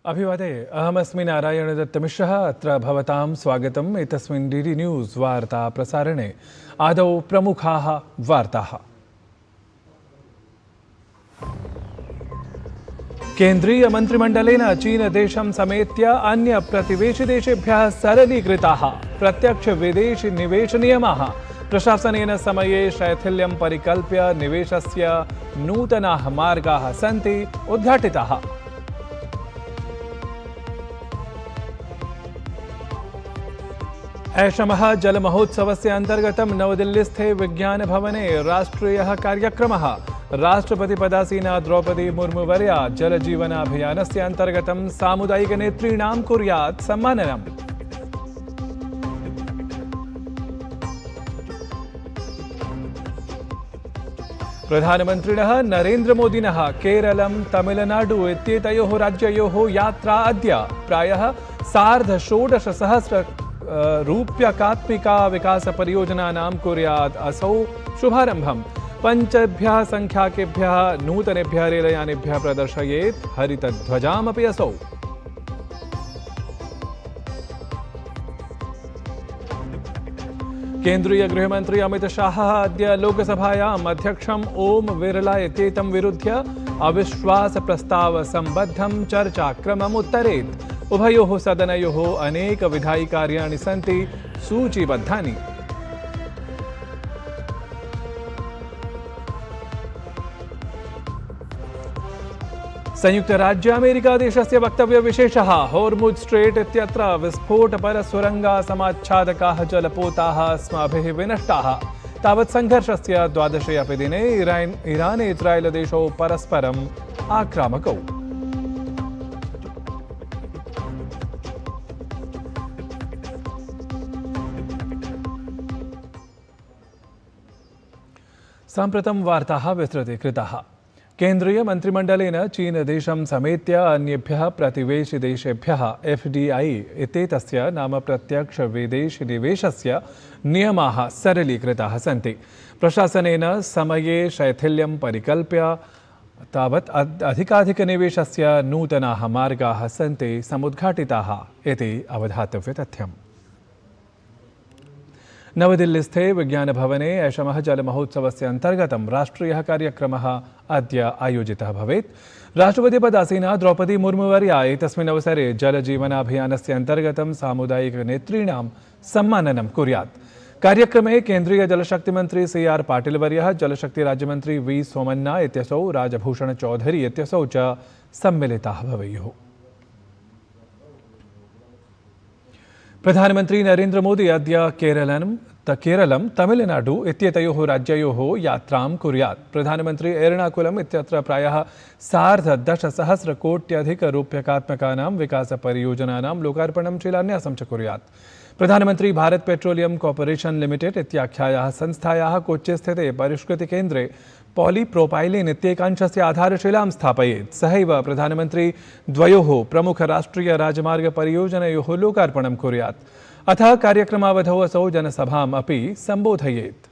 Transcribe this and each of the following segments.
अभिवादे अहमस्मि नारायणदत्तमिश्रः अत्र भवतां स्वागतम् एतस्मिन् डीडी न्यूज़ वार्ता प्रसारणे आदौ प्रमुखाः वार्ताः। केन्द्रीय मन्त्रिमण्डलेन चीनदेशं समेत्य अन्य प्रतिवेशिदेशेभ्यः सरलीकृताः प्रत्यक्ष विदेशी निवेशनियमाः। प्रशासनेन समये शैथिल्यं परिकल्प्य निवेशस्य नूतनाः मार्गाः सन्ति उद्घाटिताः। ऐषमः जलमहोत्सवस्य अन्तर्गतं नवदिल्लीस्थे विज्ञानभवने राष्ट्रीयः कार्यक्रमः। राष्ट्रपतिपदासीना द्रौपदी मुर्मुवर्या जलजीवनाभियानस्य अन्तर्गतं सामुदायिकनेतॄणां कुर्यात् सम्माननम्। प्रधानमन्त्रिणः नरेन्द्रमोदिनः केरलं तमिलनाडु इत्येतयोः राज्ययोः यात्रा अद्य प्रायः 16,500 रूप्यकात्मिका विकासपरियोजनानां कुर्यात् असौ शुभारम्भम्। 5 संख्याकेभ्यः नूतनेभ्यः रेलयानेभ्यः प्रदर्शयेत् हरितध्वजामपि असौ। केन्द्रीय गृहमन्त्री अमित शाहः अद्य लोकसभायाम् अध्यक्षम् ओम बिरला इत्येतं विरुध्य अविश्वासप्रस्तावसम्बद्धं चर्चाक्रमम् उत्तरेत्। उभयोः सदनयोः अनेकविधायि कार्याणि सन्ति सूचीबद्धानि। संयुक्तराज्य अमेरिकादेशस्य वक्तव्यविशेषः होर्मुज् स्ट्रेट् इत्यत्र विस्फोटपरसुरङ्गासमाच्छादकाः जलपोताः अस्माभिः विनष्टाः। तावत् संघर्षस्य 12 अपि दिने इरान् इस्रायेल देशौ परस्परम् आक्रामकौ। साम्प्रतं वार्ताः विस्तृतीकृताः। केन्द्रीय मन्त्रिमण्डलेन चीनदेशं समेत्य अन्येभ्यः प्रतिवेशिदेशेभ्यः FDI इत्येतस्य नाम प्रत्यक्ष विदेशिनिवेशस्य नियमाः सरलीकृताः सन्ति। प्रशासनेन समये शैथिल्यं परिकल्प्य तावत् अधिकाधिकनिवेशस्य नूतनाः मार्गाः सन्ति समुद्घाटिताः इति अवधातव्यतथ्यम्। नवदिल्लीस्थे विज्ञानभवने ऐषमः जलमहोत्सवस्य अन्तर्गतं राष्ट्रीयः कार्यक्रमः अद्य आयोजितः भवेत्। राष्ट्रपतिपदासीना द्रौपदी मुर्मुवर्या एतस्मिन् अवसरे जलजीवनाभियानस्य अन्तर्गतं सामुदायिकनेतॄणां सम्माननं कुर्यात्। कार्यक्रमे केन्द्रीय जलशक्तिमन्त्री CR पाटिलवर्यः, जलशक्तिराज्यमन्त्री V सोमन्ना इत्यसौ, राजभूषण चौधरी इत्यसौ च सम्मिलिताः भवेयुः। प्रधानमन्त्री नरेन्द्र मोदी अद्य केरलं तमिलनाडु इत्येतयोः राज्ययोः यात्रां कुर्यात्। प्रधानमन्त्री एर्णाकुलम् इत्यत्र प्रायः 10,500 कोट्यधिकरूप्यकात्मकानां विकासपरियोजनानां लोकार्पणं शिलान्यासं च कुर्यात्। प्रधानमन्त्री भारत पेट्रोलियम कॉर्पोरेशन लिमिटेड इत्याख्यायाः संस्थायाः कोच्चिस्थिते परिष्कृतिकेन्द्रे पॉलीप्रोपाइलिन् इत्येकांशस्य आधारशिलां स्थापयेत्। सहैव प्रधानमन्त्री द्वयोः प्रमुखराष्ट्रीयराजमार्गपरियोजनयोः लोकार्पणं कुर्यात्। अथ कार्यक्रमावधौ असौ जनसभाम् अपि सम्बोधयेत्।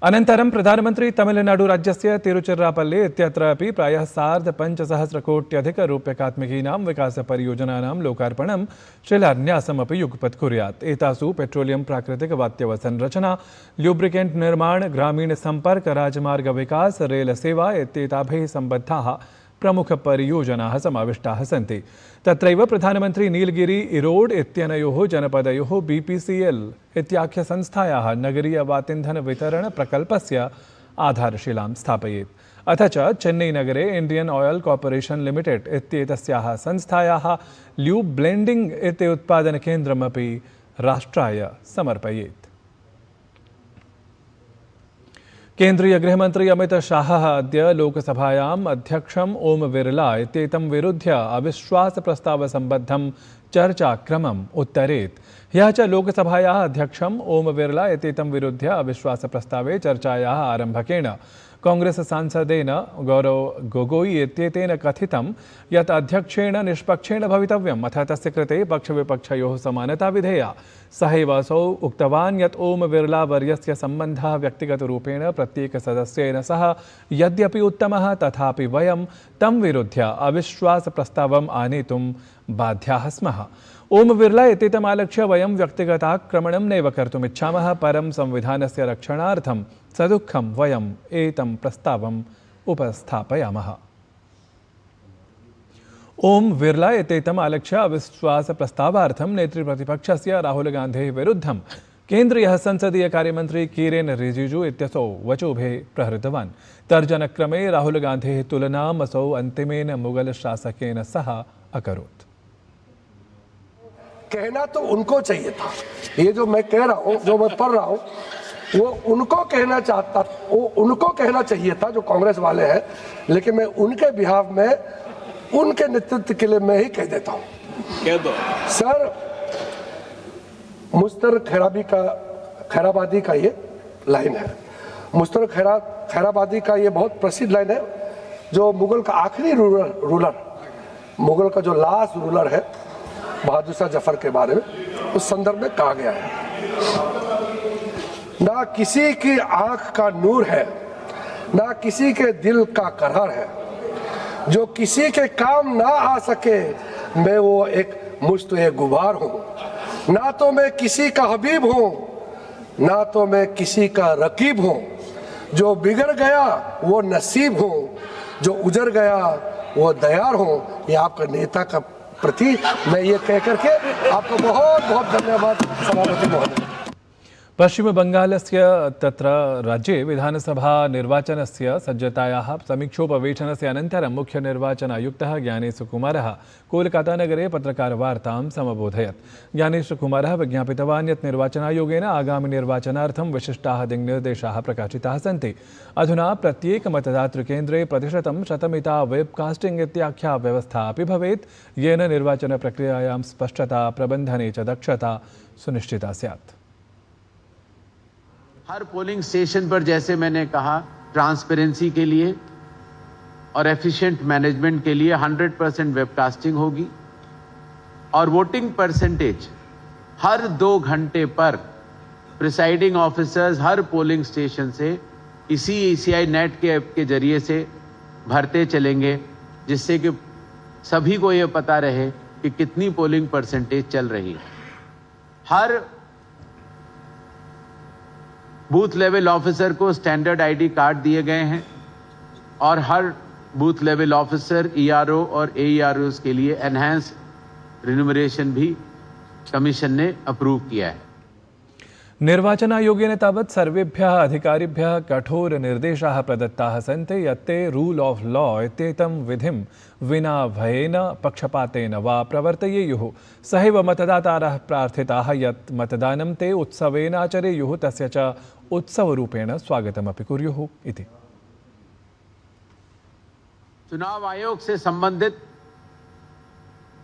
अनन्तरं प्रधानमन्त्री तमिलनाडुराज्यस्य तिरुचिरापल्ली इत्यत्र अपि प्रायः 5,500 कोट्यधिकरूप्यकात्मिकीनां विकासपरियोजनानां लोकार्पणं शिलान्यासमपि युगपत् कुर्यात्। एतासु पेट्रोलियम प्राकृतिकवात्यवसंरचना, ल्यूब्रिकेंट निर्माण, ग्रामीण संपर्क, राजमार्ग विकास, रेल सेवा इत्येताभिः सम्बद्धाः प्रमुखपरियोजनाः समाविष्टाः सन्ति। तत्रैव प्रधानमन्त्री नीलगिरि इरोड इत्यनयोः जनपदयोः BPCL इत्याख्यसंस्थायाः नगरीयवातीन्धनवितरणप्रकल्पस्य आधारशिलां स्थापयेत्। अथ च चेन्नईनगरे इंडियन ऑयल कॉर्पोरेशन लिमिटेड इत्येतस्याः संस्थायाः ल्यूब् ब्लेण्डिंग इति उत्पादनकेन्द्रमपि राष्ट्राय समर्पयेत्। केन्द्रीय गृहमन्त्री अमित शाहः अद्य लोकसभायाम् अध्यक्षम् ओम बिरला इत्येतं विरुध्य अविश्वासप्रस्तावसम्बद्धं चर्चाक्रमम् उत्तरेत्। ह्यः च लोकसभायाः अध्यक्षम् ओम बिरला इत्येतं विरुध्य अविश्वासप्रस्तावे चर्चायाः आरम्भकेन कांग्रेससांसदेन गौरव गोगोई इत्येतेन कथितं यत् अध्यक्षेण निष्पक्षेण भवितव्यम्, अथ तस्य कृते पक्षविपक्षयोः समानता विधेया। सहैव असौ उक्तवान् यत् ओम बिरला वर्यस्य सम्बन्धः व्यक्तिगतरूपेण प्रत्येकसदस्येन सह यद्यपि उत्तमः, तथापि वयं तं विरुध्य अविश्वासप्रस्तावम् आनेतुं बाध्याः स्मः। ओम बिरला इत्येतमालक्ष्य वयं व्यक्तिगताक्रमणं नैव कर्तुमिच्छामः, परं संविधानस्य रक्षणार्थं सदुःखं वयम् एतं प्रस्तावम् उपस्थापयामः। ओम बिरला इत्येतम् आलक्ष्य अविश्वासप्रस्तावार्थं नेतृप्रतिपक्षस्य राहुल गान्धेः विरुद्धं केन्द्रीयः संसदीय कार्यमन्त्री किरेन रिजिजू इत्यसौ वचोभिः प्रहृतवान्। तर्जनक्रमे राहुल गान्धेः तुलनाम् असौ अन्तिमेन मुगल शासकेन सह अकरोत्। कहना तो उनको चाहिए था, ये जो मैं कह रहा हूँ, जो मैं पढ़ रहा हूँ, वो उनको कहना चाहिए था जो कांग्रेस वाले हैं, लेकिन मैं उनके बिहाफ में, उनके नेतृत्व के लिए मैं ही कह देता हूँ। कह दो सर, मुश्तर खैराबादी का ये लाइन है। मुश्तर खैराबादी का ये बहुत प्रसिद्ध लाइन है, जो मुगल का आखिरी रूलर, मुगल का जो लास्ट रूलर है बहादुर शाह जफर के बारे में, उस संदर्भ में कहा गया है, ना किसी की आंख का नूर है, ना किसी के दिल का करार है, जो किसी के काम ना आ सके मैं वो एक मुश्त गुबार हूँ। ना तो मैं किसी का हबीब हूँ, ना तो मैं किसी का रकीब हूँ, जो बिगड़ गया वो नसीब हूँ, जो उजड़ गया वो दयार हूँ। ये आपका नेता का प्रति मैं ये कह करके आपको बहुत बहुत धन्यवाद सभापति महोदय। पश्चिमबङ्गालस्य तत्र राज्ये विधानसभा निर्वाचनस्य सज्जतायाः समीक्षोपवेशनस्य अनन्तरं मुख्यनिर्वाचनायुक्तः ज्ञानेशकुमारः कोलकातानगरे पत्रकारवार्तां समबोधयत्। ज्ञानेशकुमारः विज्ञापितवान् यत् निर्वाचनायोगेन आगामिनिर्वाचनार्थं विशिष्टाः दिङ्निर्देशाः प्रकाशिताः सन्ति। अधुना प्रत्येकमतदातृकेन्द्रे प्रतिशतं शतमिता वेबकास्टिंग इत्याख्या व्यवस्था अपि भवेत्, येन निर्वाचनप्रक्रियायां स्पष्टता, प्रबन्धने च दक्षता सुनिश्चिता स्यात्। हर पोलिंग स्टेशन पर, जैसे मैंने कहा, ट्रांसपेरेंसी के लिए और एफिशिएंट मैनेजमेंट के लिए 100% वेबकास्टिंग होगी और वोटिंग परसेंटेज हर 2 घंटे पर प्रिसाइडिंग ऑफिसर्स हर पोलिंग स्टेशन से इसी ECI नेट के ऐप के जरिए से भरते चलेंगे, जिससे कि सभी को ये पता रहे कि कितनी पोलिंग परसेंटेज चल रही है। हर बूथ लेवल ऑफिसर को स्टैंडर्ड ID कार्ड दिए गए हैं और हर बूथ लेवल ऑफिसर, ERO और AEROs के लिए एनहांस रिन्यूमरेशन भी कमीशन ने अप्रूव किया है। निर्वाचनायोगेन तावत् सर्वेभ्यः अधिकारिभ्यः कठोर निर्देशाः प्रदत्ताः सन्ति यत् ते रूल ऑफ लॉ इत्येतं विधिं विना भयेन पक्षपातेन वा प्रवर्तयेयुः। सहैव मतदातारः प्रार्थिताः यत् मतदानं ते उत्सवेन आचरेयुः, तस्य च उत्सवरूपेण स्वागतमपि कुर्युः इति। चुनाव आयोग से संबंधित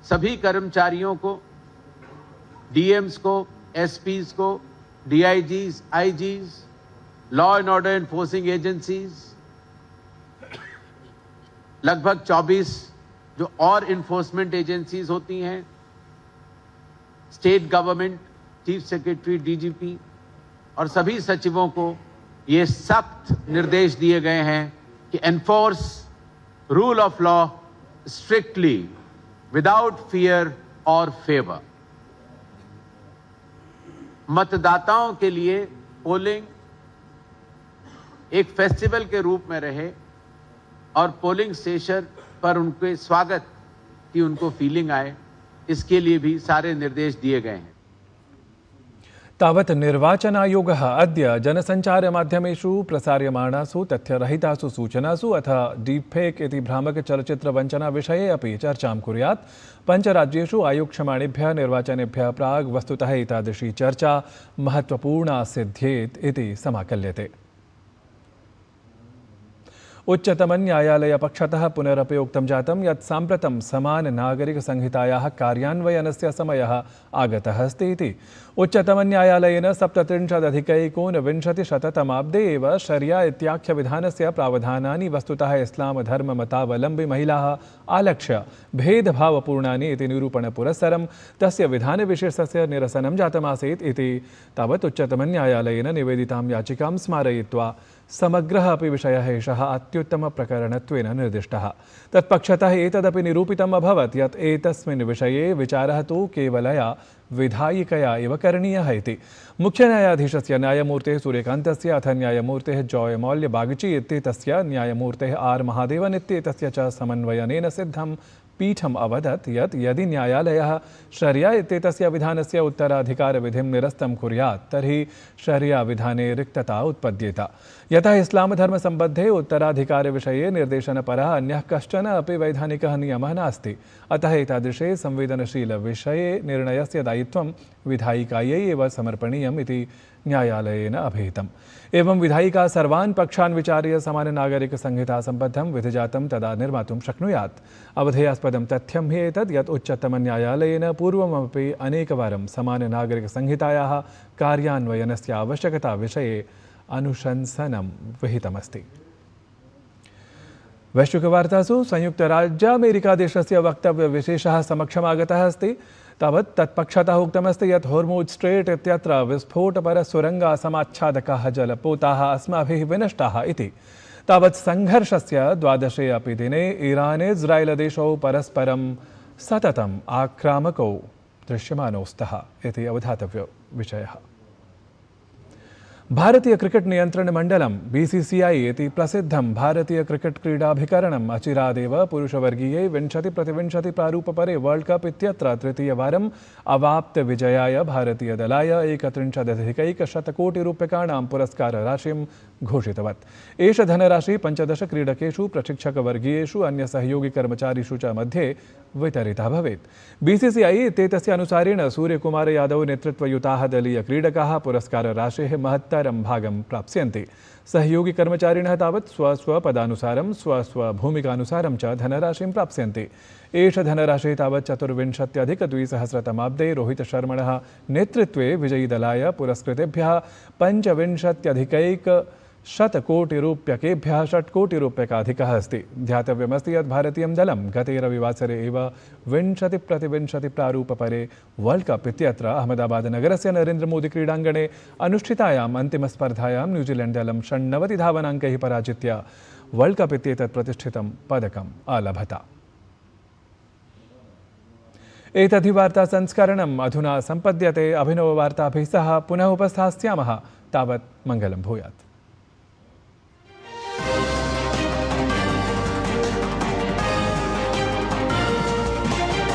सभी कर्मचारियों को, DMs को, SPs को, DIGs, IGs, law and order enforcing agencies, लगभग 24 जो और इन्फोर्समेंट एजेंसीज होती हैं, state government, chief secretary, DGP और सभी सचिवों को ये सख्त निर्देश दिए गए हैं कि enforce rule of law strictly without fear और फेवर। मतदाताओं के लिए पोलिंग एक फेस्टिवल के रूप में रहे और पोलिंग स्टेशन पर उनके स्वागत की उनको फीलिंग आए, इसके लिए भी सारे निर्देश दिए गए हैं। तावत् निर्वाचनायोगः अद्य जनसञ्चारमाध्यमेषु प्रसार्यमाणासु तथ्यरहितासु सूचनासु अथ डीपफेक इति भ्रामक चलच्चित्रवञ्चनाविषये अपि चर्चां कुर्यात्। पञ्चराज्येषु आयोक्ष्यमाणेभ्यः निर्वाचनेभ्यः प्राग् वस्तुतः एतादृशी चर्चा महत्त्वपूर्णा सिद्ध्येत् इति समाकल्यते। उच्चतमन्यायालयपक्षतः पुनरपि उक्तं जातं यत् साम्प्रतं समाननागरिकसंहितायाः कार्यान्वयनस्य समयः आगतः अस्ति इति। उच्चतमन्यायालयेन 37-19-शततमाब्दे एव शरिया इत्याख्यविधानस्य प्रावधानानि वस्तुतः इस्लामधर्ममतावलम्बी महिलाः आलक्ष्य भेदभावपूर्णानि इति निरूपणपुरस्सरं तस्य विधानविशेषस्य निरसनं जातमासीत् इति तावत् उच्चतमन्यायालयेन निवेदितां याचिकां स्मारयित्वा समग्रः अपि विषयः एषः अत्युत्तमप्रकरणत्वेन निर्दिष्टः। तत्पक्षतः एतदपि निरूपितम् अभवत् यत् एतस्मिन् विषये विचारः तु केवलया विधायिकया एव करणीयः इति। मुख्यन्यायाधीशस्य न्यायमूर्तेः सूर्यकान्तस्य अथ न्यायमूर्तेः जॉय मौल्य बागची इत्येतस्य न्यायमूर्तेः आर महादेवन इत्येतस्य च समन्वयनेन सिद्धं पीठम् अवदत् यत् यदि न्यायालयः शरिया इत्येतस्य विधानस्य उत्तराधिकारविधिं निरस्तं कुर्यात् तर्हि शरिया विधाने रिक्तता उत्पद्येत। यतः इस्लामधर्मसम्बद्धे उत्तराधिकारविषये निर्देशनपरः अन्यः कश्चन अपि वैधानिकः नियमः नास्ति। अतः एतादृशे संवेदनशीलविषये निर्णयस्य दायित्वं विधायिकायै एव समर्पणीयम् इति न्यायालयेन अभिहितम्। एवं विधायिका सर्वान् पक्षान् विचार्य समाननागरिकसंहितासम्बद्धं विधिजातं तदा निर्मातुं शक्नुयात्। अवधेयास्पदं तथ्यं हि एतत् यत् उच्चतमन्यायालयेन पूर्वमपि अनेकवारं समाननागरिकसंहितायाः कार्यान्वयनस्य आवश्यकता विषये अनुशंसनं विहितमस्ति। वैश्विकवार्तासु संयुक्तराज्यामेरिकादेशस्य वक्तव्यविशेषः समक्षमागतः अस्ति। तावत् तत्पक्षतः उक्तमस्ति यत् होर्मुज् स्ट्रेट् इत्यत्र विस्फोटपरसुरङ्गासमाच्छादकाः जलपोताः अस्माभिः विनष्टाः इति। तावत् संघर्षस्य 12 अपि दिने ईरान् इस्रायेलदेशौ परस्परं सततम् आक्रामकौ दृश्यमानौ स्तः इति अवधातव्यो विषयः। भारतीय क्रिकेट नियंत्रण मंडलम BCCI इति प्रसिद्धं भारतीय क्रिकेट क्रीडाभिकरणम् अचिरादेव पुरुषवर्गीये 20-20 प्रारूपपरे वर्ल्ड कप इत्यत्र तृतीयवारम् अवाप्त विजयाय भारतीयदलाय 31,100 कोटिरूप्यकाणां पुरस्कारराशिं घोषितवत्। एष धनराशि 15 क्रीडकेषु प्रशिक्षकवर्गीयेषु अन्यसहयोगिकर्मचारिषु च मध्ये वितरिता भवेत्। BCCI इत्येतस्य अनुसारेण सूर्यकुमार यादव नेतृत्वयुताः दलीयक्रीडकाः पुरस्कारराशेः महत्तरं भागं प्राप्स्यन्ति। सहयोगिकर्मचारिणः तावत् स्वस्वपदानुसारं स्वस्वभूमिकानुसारं च धनराशिं प्राप्स्यन्ति। एष धनराशिः तावत् 24-200 रोहितशर्मणः नेतृत्वे विजयीदलाय पुरस्कृतेभ्यः 25-100 कोटिरूप्यकेभ्यः 6 कोटिरूप्यकाधिकः अस्ति। ध्यातव्यमस्ति यत् भारतीयं दलं गते रविवासरे एव 20-20 प्रारूपपरे वर्ल्ड कप इत्यत्र अहमदाबादनगरस्य नरेन्द्रमोदी क्रीडाङ्गणे अनुष्ठितायाम् अन्तिमस्पर्धायां न्यूजीलैण्ड् दलं 96 धावनाङ्कैः पराजित्य वर्ल्ड कप इत्येतत् प्रतिष्ठितं पदकम् अलभत। एतद्धि वार्तासंस्करणम् अधुना सम्पद्यते। अभिनववार्ताभिः सह पुनः उपस्थास्यामः। तावत् मङ्गलं भूयात्।